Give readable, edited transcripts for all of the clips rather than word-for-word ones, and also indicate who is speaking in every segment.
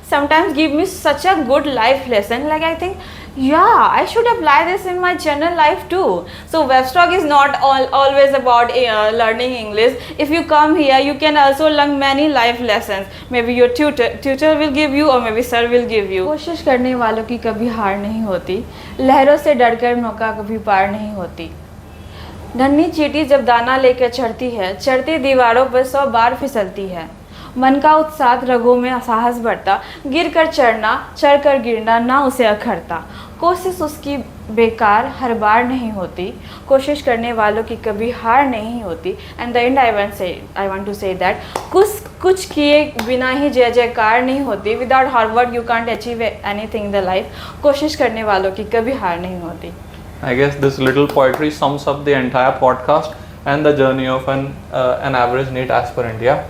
Speaker 1: sometimes give me such a good life lesson. Like I think, yeah, I should apply this in my general life too. So Webstock is not always about learning English. If you come here, you can also learn many life lessons. Maybe your tutor will give you, or maybe sir will give you. कोशिश करने वालों की कभी हार नहीं होती, लहरों से डरकर नौका कभी पार नहीं होती। नन्ही चींटी जब दाना लेकर चढ़ती है, चढ़ती दीवारों पर 100 बार फिसलती है। मन का उत्साह रगों में साहस बढ़ता, गिर कर चढ़ना, चढ़ कर गिरना ना उसे अखरता। कोशिश उसकी बेकार हर बार नहीं होती, कोशिश करने वालों की कभी हार नहीं होती। And the end I want to say that कुछ किए बिना ही जय जयकार नहीं होती। Without hard work you can't achieve anything in the life. कोशिश करने वालों की कभी हार नहीं होती।
Speaker 2: I guess this little poetry sums up the entire podcast and the journey of an average NEET aspirant. Yeah.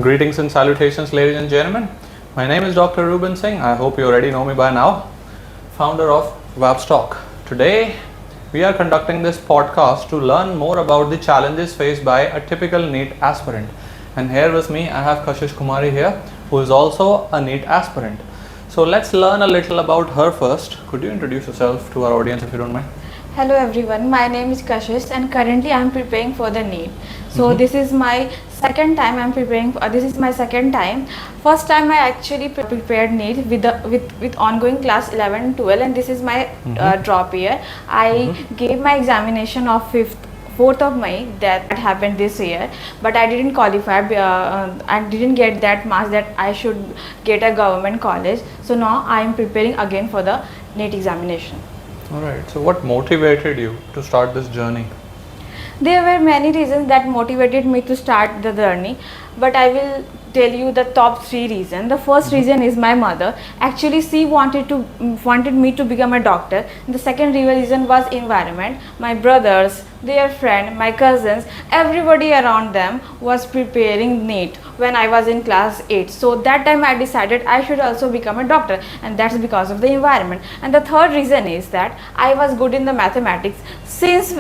Speaker 2: Greetings and salutations, ladies and gentlemen. My name is Dr. Ruben Singh. I hope you already know me by now. Founder of Webstock. Today, we are conducting this podcast to learn more about the challenges faced by a typical NEET aspirant. And here with me, I have Kashish Kumari here, who is also a NEET aspirant. So let's learn a little about her first. Could you introduce yourself to our audience if you don't mind?
Speaker 1: Hello everyone, my name is Kashish and currently I am preparing for the NEET. So this is my second time I am preparing. This is my second time. First time I actually prepared NEET with ongoing class 11 and 12, and this is my drop year. I gave my examination of 4th of May. That happened this year, but I didn't qualify. I didn't get that marks that I should get a government college. So now I am preparing again for the NEET examination.
Speaker 2: Alright, so what motivated you to start this journey?
Speaker 1: There were many reasons that motivated me to start the journey, but I will tell you the top 3 reasons. The first reason is my mother. Actually, she wanted me to become a doctor. The second real reason was environment. My brothers, their friend, my cousins, everybody around them was preparing NEET when I was in class 8. So that time I decided I should also become a doctor, and that's because of the environment. And the third reason is that I was good in the mathematics since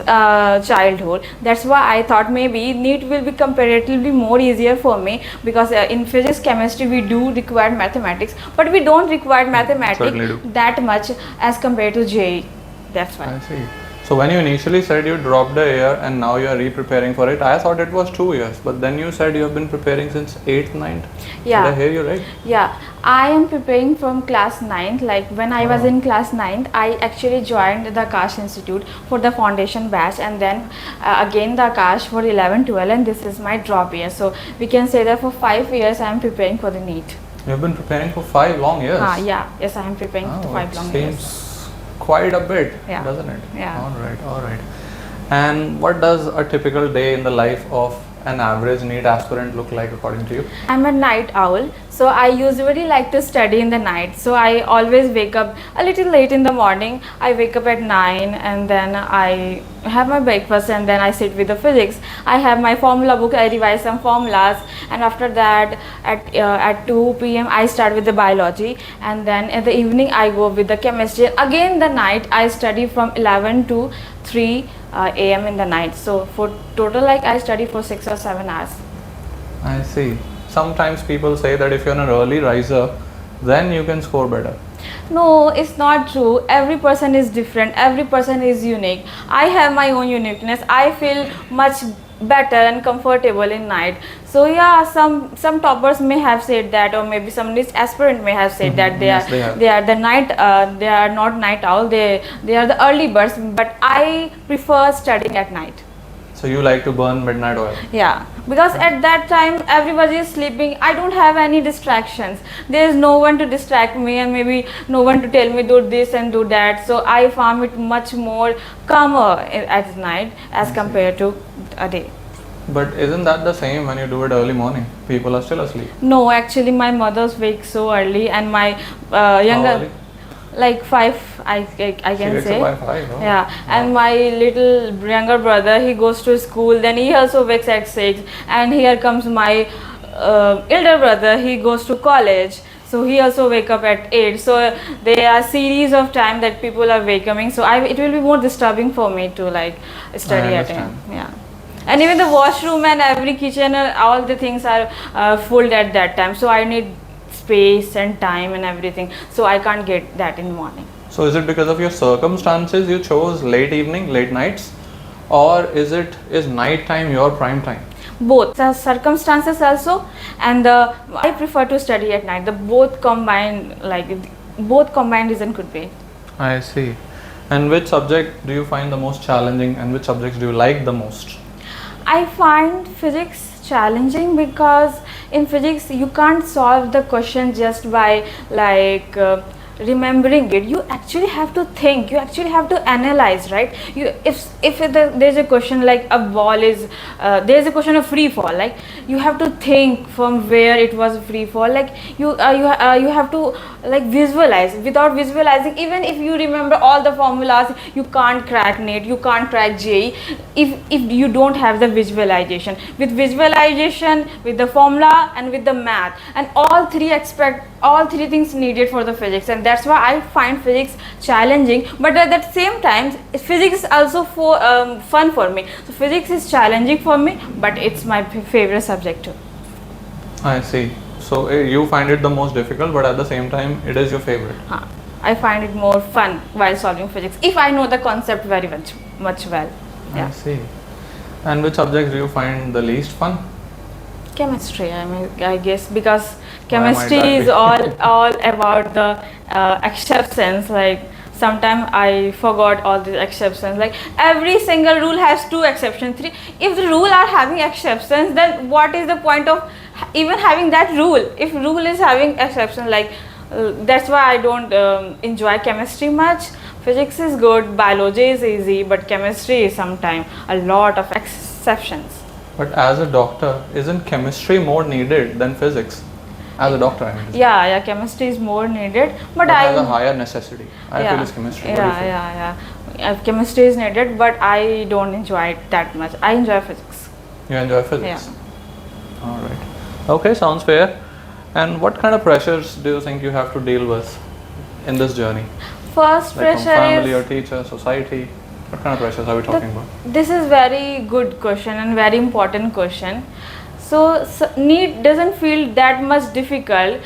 Speaker 1: childhood. That's why I thought maybe NEET will be comparatively more easier for me, because in physics, chemistry we do require mathematics, but we don't require mathematics that much as compared to JEE. That's why.
Speaker 2: I see. So when you initially said you dropped a year and now you are re-preparing for it, I thought it was 2 years, but then you said you have been preparing since 8th, 9th.
Speaker 1: Yeah.
Speaker 2: Did I hear you right?
Speaker 1: Yeah, I am preparing from class 9th. Like when I was in class 9th, I actually joined the Akash Institute for the foundation batch, and then again the Akash for 11, 12, and this is my drop year. So we can say that for 5 years I am preparing for the NEET.
Speaker 2: You have been preparing for 5 long years?
Speaker 1: Yes, I am preparing for 5 long years.
Speaker 2: Seems quite a bit, doesn't it?
Speaker 1: Yeah.
Speaker 2: All right. And what does a typical day in the life of an average NEET aspirant look like according to you?
Speaker 1: I'm a night owl, so I usually like to study in the night. So I always wake up a little late in the morning. I wake up at 9 and then I have my breakfast and then I sit with the physics. I have my formula book, I revise some formulas, and after that at 2 p.m. I start with the biology, and then in the evening I go with the chemistry. Again the night I study from 11 to 3 a.m. in the night. So for total like I study for 6 or 7 hours.
Speaker 2: I see. Sometimes people say that if you're an early riser, then you can score better.
Speaker 1: No, it's not true. Every person is different. Every person is unique. I have my own uniqueness. I feel much better and comfortable in night. So yeah, some toppers may have said that, or maybe some NEET aspirant may have said that they are the night they are not night owl. They are the early birds. But I prefer studying at night.
Speaker 2: So you like to burn midnight oil?
Speaker 1: Yeah, because at that time everybody is sleeping. I don't have any distractions. There is no one to distract me, and maybe no one to tell me do this and do that. So I found it much more calmer at night as compared to a day.
Speaker 2: But isn't that the same when you do it early morning? People are still asleep.
Speaker 1: No, actually my mother's wake so early, and my younger, like 5, I can say.
Speaker 2: By 5, oh.
Speaker 1: Yeah, and my little younger brother, he goes to school, then he also wakes at 6, and here comes my elder brother, he goes to college, so he also wake up at 8. So there are series of time that people are waking, so it will be more disturbing for me to like study at 10. Yeah. And even the washroom and every kitchen, all the things are full at that time. So I need space and time and everything. So I can't get that in morning.
Speaker 2: So is it because of your circumstances you chose late evening, late nights, or is night time your prime time?
Speaker 1: Both the circumstances also, and I prefer to study at night. The both combined, both combined isn't could be.
Speaker 2: I see. And which subject do you find the most challenging, and which subjects do you like the most?
Speaker 1: I find physics challenging because in physics you can't solve the question just by remembering it. You actually have to think, you actually have to analyze, right? There's a question like a ball is there's a question of free fall, like you have to think from where it was free fall, like you have to like visualize. Without visualizing, even if you remember all the formulas, you can't crack NEET, you can't crack JEE if you don't have the visualization. With visualization, with the formula and with the math, and all three things needed for the physics, and that's why I find physics challenging. But at the same time, physics is also fun for me. So physics is challenging for me, but it's my favorite subject too.
Speaker 2: I see. So you find it the most difficult, but at the same time it is your favorite.
Speaker 1: I find it more fun while solving physics if I know the concept very much well. Yeah.
Speaker 2: I see. And which subjects do you find the least fun?
Speaker 1: Chemistry, I guess, because
Speaker 2: Why might
Speaker 1: chemistry
Speaker 2: that
Speaker 1: is
Speaker 2: be?
Speaker 1: all about the exceptions. Like sometimes I forgot all the exceptions. Like every single rule has 2 exceptions, 3. If the rule are having exceptions, then what is the point of even having that rule? If rule is having exceptions, that's why I don't enjoy chemistry much. Physics is good, biology is easy, but chemistry is sometimes a lot of exceptions.
Speaker 2: But as a doctor, isn't chemistry more needed than physics? As a doctor, I mean.
Speaker 1: Yeah, chemistry is more needed, but
Speaker 2: has a higher necessity. I feel it's chemistry.
Speaker 1: Chemistry is needed, but I don't enjoy it that much. I enjoy physics.
Speaker 2: You enjoy physics?
Speaker 1: Yeah.
Speaker 2: All right. Okay, sounds fair. And what kind of pressures do you think you have to deal with in this journey?
Speaker 1: First
Speaker 2: Like from
Speaker 1: pressure
Speaker 2: family or
Speaker 1: is,
Speaker 2: teacher, society? What kind of pressures are we talking about?
Speaker 1: this is very good question and very important question. So NEET doesn't feel that much difficult.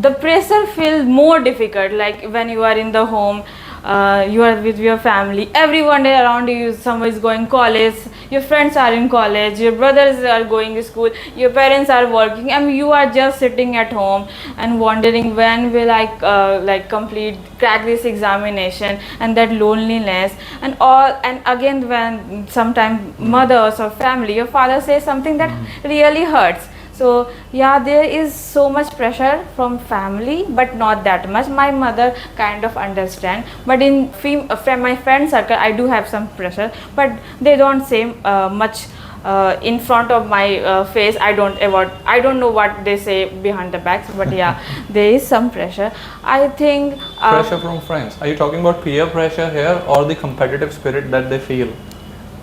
Speaker 1: The pressure feels more difficult, like when you are in the home, you are with your family, everyone around you, someone is going college, your friends are in college, your brothers are going to school, your parents are working, and you are just sitting at home and wondering when will I crack this examination, and that loneliness and all. And again, when sometimes mothers or family, your father says something that really hurts. So yeah, there is so much pressure from family, but not that much. My mother kind of understand, but from my friend circle, I do have some pressure, but they don't say much in front of my face. I don't know what they say behind the backs, but yeah, there is some pressure. I think
Speaker 2: Pressure from friends. Are you talking about peer pressure here or the competitive spirit that they feel?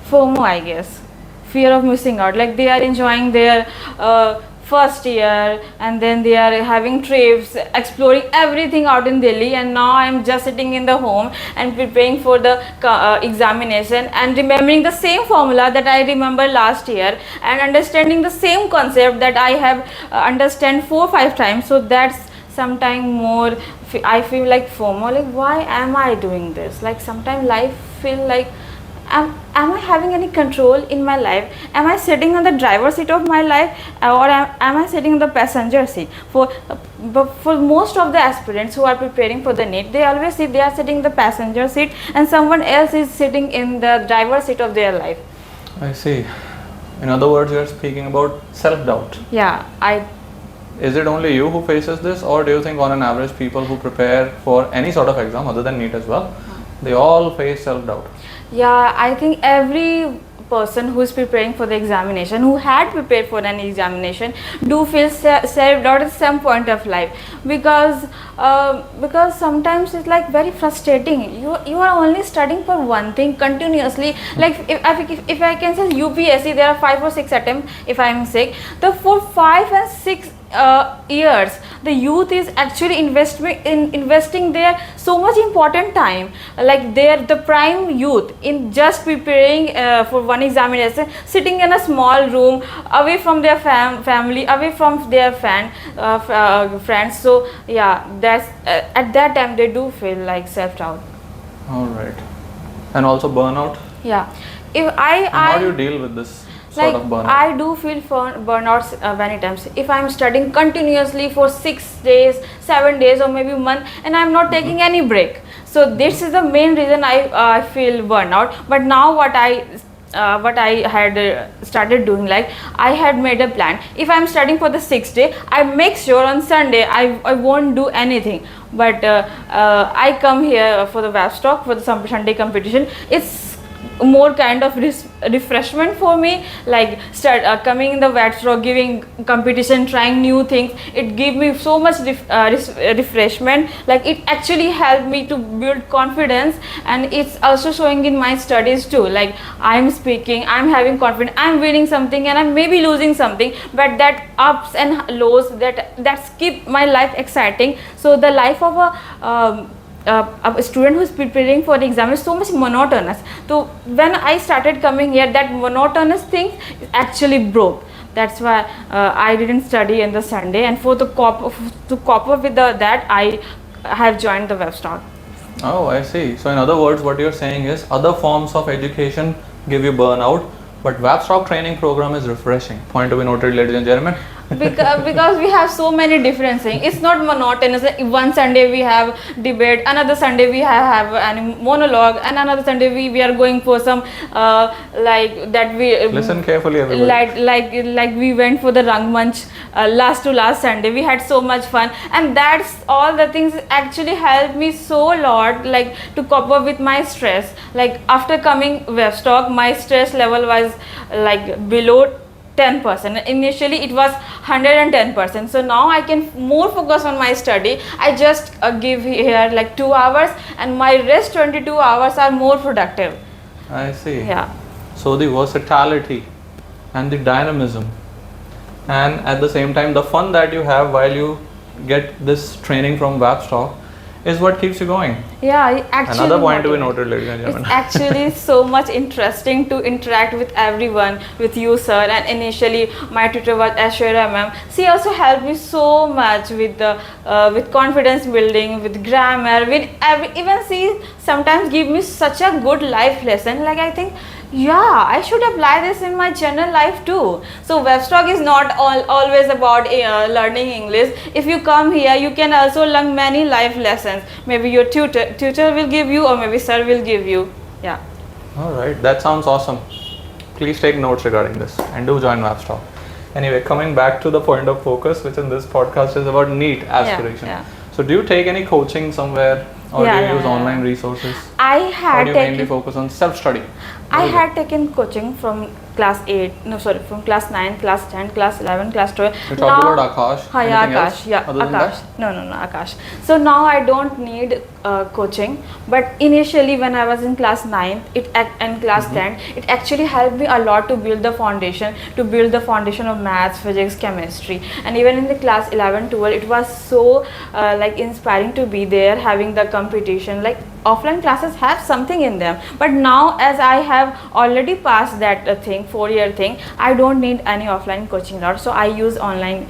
Speaker 1: FOMO, I guess, fear of missing out. Like they are enjoying their first year, and then they are having trips, exploring everything out in Delhi, and now I'm just sitting in the home and preparing for the examination and remembering the same formula that I remember last year and understanding the same concept that I have understand 4-5 times. So that's sometime more I feel like FOMO, like why am I doing this? Like sometimes life feel like am I having any control in my life? Am I sitting on the driver's seat of my life, or am I sitting in the passenger seat? But for most of the aspirants who are preparing for the NEET, they always see they are sitting in the passenger seat and someone else is sitting in the driver's seat of their life.
Speaker 2: I see. In other words, you are speaking about self-doubt.
Speaker 1: Yeah,
Speaker 2: Is it only you who faces this, or do you think on an average people who prepare for any sort of exam other than NEET as well, they all face self-doubt?
Speaker 1: Yeah, I think every person who is preparing for the examination, who had prepared for an examination, do feel self-doubt at some point of life, because sometimes it's like very frustrating. You are only studying for one thing continuously. Like if I can say UPSC, there are 5 or 6 attempts if I am sick. The for 5 and 6 years, the youth is actually investing their so much important time, like the prime youth, in just preparing for one examination, sitting in a small room away from their family, away from their friends. So yeah, that's at that time they do feel like self doubt.
Speaker 2: All right. And also burnout.
Speaker 1: Yeah, if
Speaker 2: And how
Speaker 1: I
Speaker 2: do you deal with this sort of burnout?
Speaker 1: I do feel burnouts many times. If I'm studying continuously for 6 days, 7 days, or maybe a month, and I'm not taking any break, so this is the main reason I feel burnout. But now what I had started doing, like I had made a plan. If I'm studying for the 6th day, I make sure on Sunday I won't do anything, but I come here for the Webstock for the Sunday competition. It's more kind of refreshment for me, like start coming in the Webstock, giving competition, trying new things. It gave me so much refreshment, like it actually helped me to build confidence, and it's also showing in my studies too, like I'm speaking, I'm having confidence, I'm winning something and I'm maybe losing something, but that ups and lows that keep my life exciting. So the life of a student who is preparing for the exam is so much monotonous. So when I started coming here, that monotonous thing actually broke. That's why I didn't study in the Sunday, and for to cope up with that, I have joined the Webstock.
Speaker 2: Oh, I see. So in other words, what you're saying is other forms of education give you burnout, but Webstock training program is refreshing. Point to be noted, ladies and gentlemen.
Speaker 1: Because we have so many different things. It's not monotonous. One Sunday we have debate, another Sunday we have an monologue, and another Sunday we are going for some like that we
Speaker 2: Listen carefully, everybody.
Speaker 1: like we went for the Rangmanch last Sunday. We had so much fun, and that's all the things actually helped me so lot, like to cope up with my stress. Like after coming Webstock, my stress level was like below 10%. Initially it was 110%. So now I can more focus on my study. I just give here like 2 hours, and my rest 22 hours are more productive.
Speaker 2: I see.
Speaker 1: Yeah.
Speaker 2: So the versatility and the dynamism, and at the same time the fun that you have while you get this training from Webstock is what keeps you going.
Speaker 1: Yeah, actually.
Speaker 2: Another point to be noted, ladies and gentlemen.
Speaker 1: It's actually so much interesting to interact with everyone, with you, sir. And initially, my tutor was Ashwara ma'am. She also helped me so much with the with confidence building, with grammar, with even she sometimes give me such a good life lesson. Like I think, yeah, I should apply this in my general life too. So Webstock is not always about learning English. If you come here, you can also learn many life lessons. Maybe your tutor will give you, or maybe sir will give you. Yeah.
Speaker 2: All right, that sounds awesome. Please take notes regarding this and do join Webstock. Anyway, coming back to the point of focus, which in this podcast is about NEET aspiration.
Speaker 1: Yeah.
Speaker 2: So do you take any coaching somewhere, or do you use online resources?
Speaker 1: I
Speaker 2: Or
Speaker 1: had
Speaker 2: do you mainly focus on self-study?
Speaker 1: I had taken coaching from class 8, no sorry, from class 9, class 10, class 11, class 12.
Speaker 2: You talked about Akash.
Speaker 1: Hi, yeah,
Speaker 2: Anything
Speaker 1: Akash.
Speaker 2: else
Speaker 1: Yeah,
Speaker 2: other than
Speaker 1: Akash.
Speaker 2: that?
Speaker 1: No, Akash. So now I don't need coaching. But initially, when I was in class 9 and class 10, it actually helped me a lot to build the foundation, of maths, physics, chemistry. And even in the class 11, 12, it was so like inspiring to be there, having the competition. Like offline classes have something in them. But now, as I have already passed that thing, 4-year thing, I don't need any offline coaching route. So I use online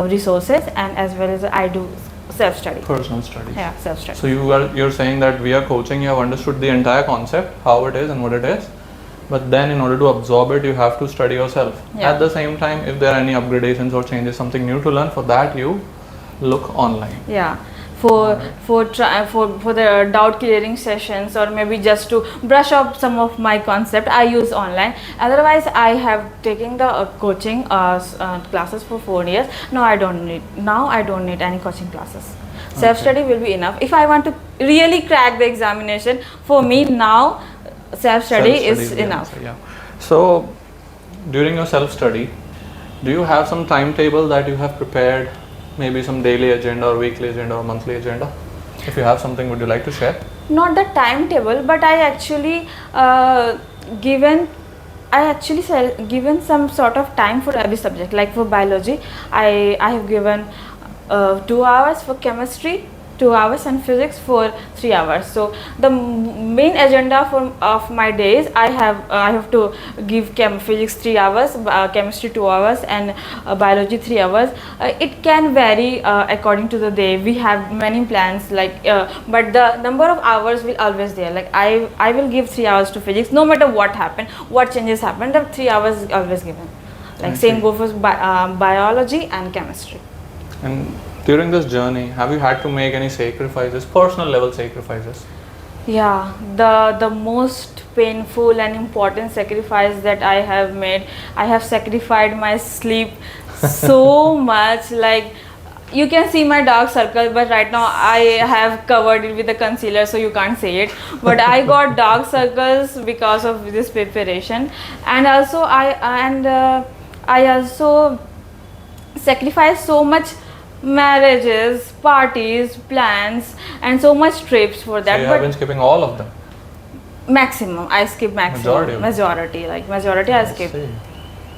Speaker 1: resources, and as well as I do self-study.
Speaker 2: Personal studies.
Speaker 1: Yeah, self-study.
Speaker 2: So you're saying that via coaching you have understood the entire concept, how it is and what it is, but then in order to absorb it, you have to study yourself.
Speaker 1: Yeah.
Speaker 2: At the same time, if there are any upgradations or changes, something new to learn, for that you look online.
Speaker 1: Yeah. For the doubt clearing sessions, or maybe just to brush up some of my concept, I use online. Otherwise, I have taken the coaching classes for 4 years. Now I don't need any coaching classes. Self-study will be enough. If I want to really crack the examination, for me now self-study is enough.
Speaker 2: Answer, yeah. So during your self-study, do you have some timetable that you have prepared? Maybe some daily agenda or weekly agenda or monthly agenda? If you have something, would you like to share?
Speaker 1: Not the timetable, but I actually given I actually given some sort of time for every subject. Like for biology, I have given 2 hours for chemistry, 2 hours, and physics for 3 hours. So the main agenda of my days, I have to give physics 3 hours, chemistry 2 hours, and biology 3 hours. It can vary according to the day. We have many plans, like but the number of hours will always there. Like I will give 3 hours to physics, no matter what happen, what changes happen. The 3 hours is always given. Like same go for biology and chemistry.
Speaker 2: And during this journey, have you had to make any sacrifices, personal level sacrifices?
Speaker 1: Yeah, the most painful and important sacrifice that I have made, I have sacrificed my sleep so much. Like you can see my dark circle, but right now I have covered it with a concealer, so you can't see it. But I got dark circles because of this preparation, and also I also sacrificed so much marriages, parties, plans, and so much trips for that.
Speaker 2: So you have been skipping all of them?
Speaker 1: Maximum, I skip maximum. Majority I skip.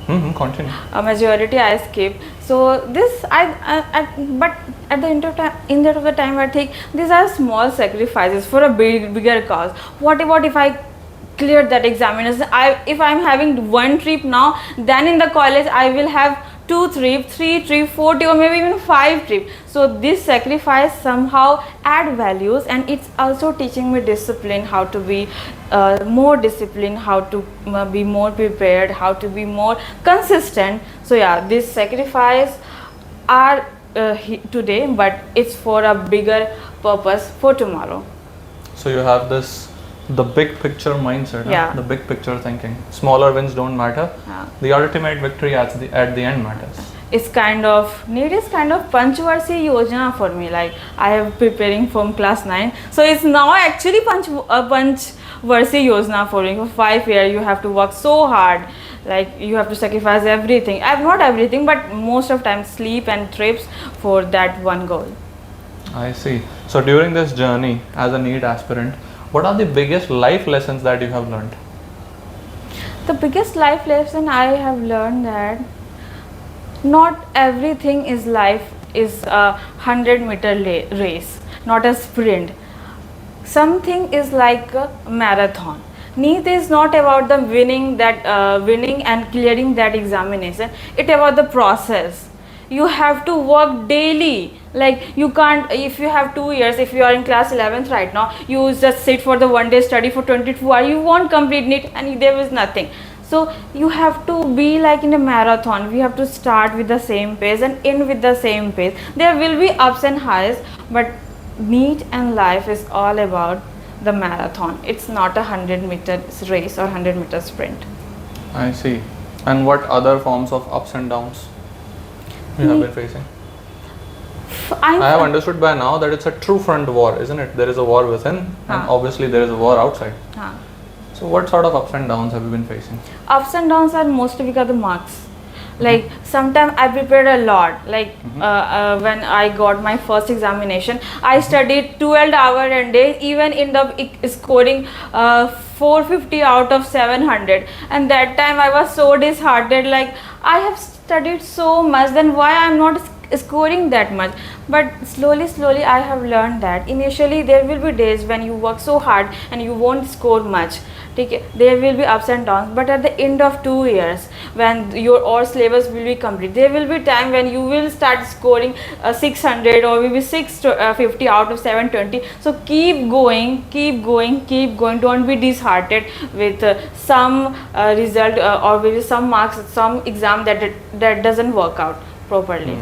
Speaker 2: Continue.
Speaker 1: A majority I skip. So this but at the end of the time I think these are small sacrifices for a bigger cause. What if I clear that examination? If I'm having one trip now, then in the college I will have 2 trips, 3 trips, 4 trips, or maybe even 5 trips. So this sacrifice somehow add values, and it's also teaching me discipline, how to be more disciplined, how to be more prepared, how to be more consistent. So yeah, this sacrifice are today, but it's for a bigger purpose for tomorrow.
Speaker 2: So you have the big picture mindset,
Speaker 1: Yeah.
Speaker 2: The big picture thinking. Smaller wins don't matter.
Speaker 1: Yeah.
Speaker 2: The ultimate victory at the end matters.
Speaker 1: It's kind of Panchvarshi Yojana for me. Like I am preparing from class 9, so it's now actually Panchvarshi Yojana for me. For 5 years, you have to work so hard. Like you have to sacrifice everything. I've not everything, but most of time sleep and trips for that one goal.
Speaker 2: I see. So during this journey as a NEET aspirant, what are the biggest life lessons that you have learned?
Speaker 1: The biggest life lesson I have learned that not everything is life is a 100-meter race, not a sprint. Something is like a marathon. NEET is not about the winning and clearing that examination. It's about the process. You have to work daily. Like you can't, if you have 2 years, if you are in class 11th right now, you just sit for the one day study for 22 hours, you won't complete NEET and there is nothing. So you have to be like in a marathon. We have to start with the same pace and end with the same pace. There will be ups and highs, but NEET and life is all about the marathon. It's not a 100-meter race or 100-meter sprint.
Speaker 2: I see. And what other forms of ups and downs you have been facing? I have understood by now that it's a true front war, isn't it? There is a war within, and obviously there is a war outside. So what sort of ups and downs have you been facing? Ups
Speaker 1: and downs are mostly because of the marks. Like sometimes I prepared a lot. Like when I got my first examination, I studied 12 hours a day, even end up scoring 450 out of 700. And that time I was so disheartened. Like I have studied so much, then why I'm not scoring that much? But slowly I have learned that initially there will be days when you work so hard and you won't score much. There will be ups and downs, but at the end of 2 years, when your all syllabus will be complete, there will be time when you will start scoring 600 or maybe 650 out of 720. So keep going. Don't be disheartened with some result or with some marks, some exam that doesn't work out properly.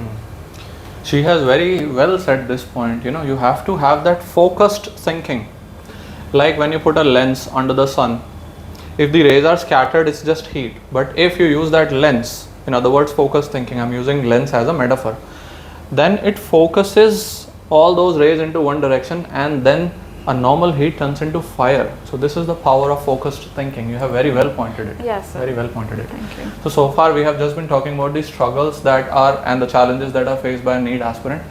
Speaker 2: She has very well said this point. You have to have that focused thinking. Like when you put a lens under the sun, if the rays are scattered, it's just heat. But if you use that lens, in other words, focused thinking, I'm using lens as a metaphor, then it focuses all those rays into one direction, and then a normal heat turns into fire. So this is the power of focused thinking. You have very well pointed it.
Speaker 1: Yes, sir.
Speaker 2: Very well pointed it.
Speaker 1: Thank you.
Speaker 2: So far we have just been talking about the struggles that are and the challenges that are faced by a NEET aspirant.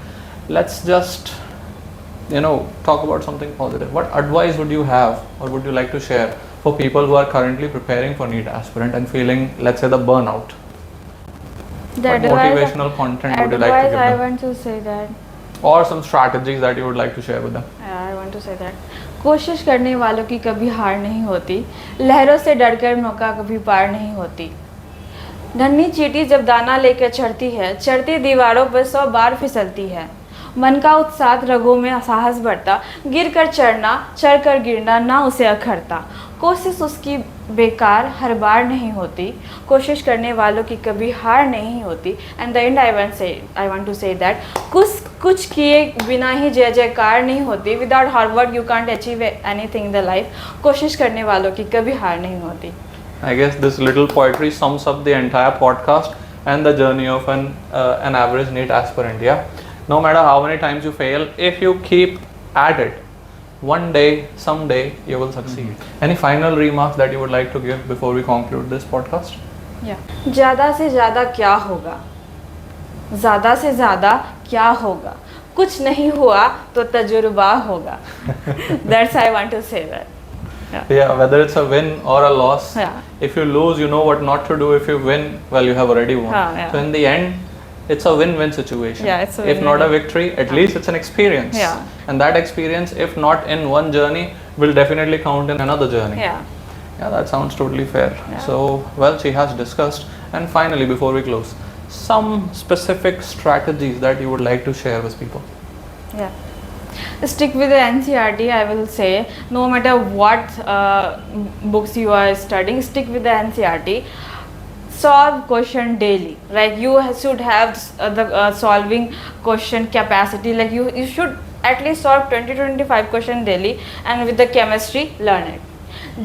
Speaker 2: Let's just talk about something positive. What advice would you have or would you like to share for people who are currently preparing for NEET aspirant and feeling, let's say, the burnout? What motivational content would you like to give
Speaker 1: I
Speaker 2: them?
Speaker 1: want to say that.
Speaker 2: Or some strategies that you would like to share with them?
Speaker 1: Yeah, I want to say that. कोशिश करने वालों की कभी हार नहीं होती, लहरों से डरकर नौका कभी पार नहीं होती। नन्ही चींटी जब दाना लेकर चढ़ती है, चढ़ती दीवारों पर 100 बार फिसलती है। मन का उत्साह रगों में साहस बढ़ता, गिर कर चढ़ना, चढ़ कर गिरना ना उसे अखरता। कोशिश उसकी बेकार हर बार नहीं होती, कोशिश करने वालों की कभी हार नहीं होती। And the end I want to say that कुछ किए बिना ही जय जयकार नहीं होती। Without hard work you can't achieve anything in the life. कोशिश करने वालों की कभी हार नहीं होती।
Speaker 2: I guess this little poetry sums up the entire podcast and the journey of an average NEET aspirant. Yeah, no matter how many times you fail, if you keep at it, one day, someday, you will succeed. Any final remarks that you would like to give before we conclude this podcast?
Speaker 1: Yeah. ज़्यादा से ज़्यादा क्या होगा? ज़्यादा से ज़्यादा क्या होगा? कुछ नहीं हुआ तो तजुर्बा होगा. That's I want to say that.
Speaker 2: Yeah, whether it's a win or a loss.
Speaker 1: Yeah.
Speaker 2: If you lose, you know what not to do. If you win, well, you have already won.
Speaker 1: Yeah.
Speaker 2: So in the end, it's a win-win situation.
Speaker 1: Yeah, it's a
Speaker 2: if not a
Speaker 1: win-win.
Speaker 2: victory, at least it's an experience.
Speaker 1: Yeah.
Speaker 2: And that experience, if not in one journey, will definitely count in another journey.
Speaker 1: Yeah.
Speaker 2: Yeah, that sounds totally fair.
Speaker 1: Yeah.
Speaker 2: So, well, she has discussed. And finally, before we close, some specific strategies that you would like to share with people.
Speaker 1: Yeah. Stick with the NCERT. I will say, no matter what books you are studying, stick with the NCERT. Solve question daily. Like you should have the solving question capacity. Like you should at least solve 20 to 25 questions daily. And with the chemistry, learn it.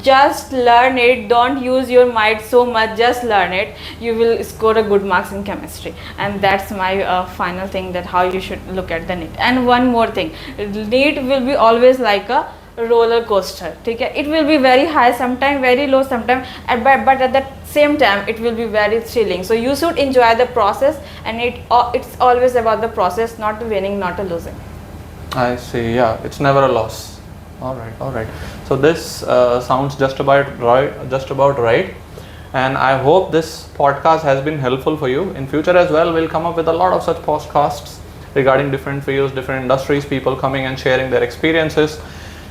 Speaker 1: Just learn it. Don't use your mind so much. Just learn it. You will score a good marks in chemistry. And that's my final thing, that how you should look at the NEET. And one more thing, NEET will be always like a roller coaster. Okay? It will be very high, sometime very low, sometime but at the same time it will be very thrilling. So you should enjoy the process, and it's always about the process, not winning, not losing.
Speaker 2: I see. Yeah, it's never a loss. All right. So this sounds just about right. And I hope this podcast has been helpful for you. In future as well, we'll come up with a lot of such podcasts regarding different fields, different industries, people coming and sharing their experiences.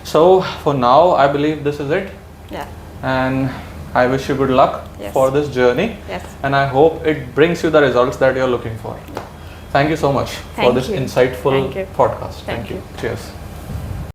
Speaker 2: So for now, I believe this is it.
Speaker 1: Yeah.
Speaker 2: And I wish you good luck for this journey.
Speaker 1: Yes.
Speaker 2: And I hope it brings you the results that you're looking for. Thank you so much for this insightful podcast. Thank you. Cheers.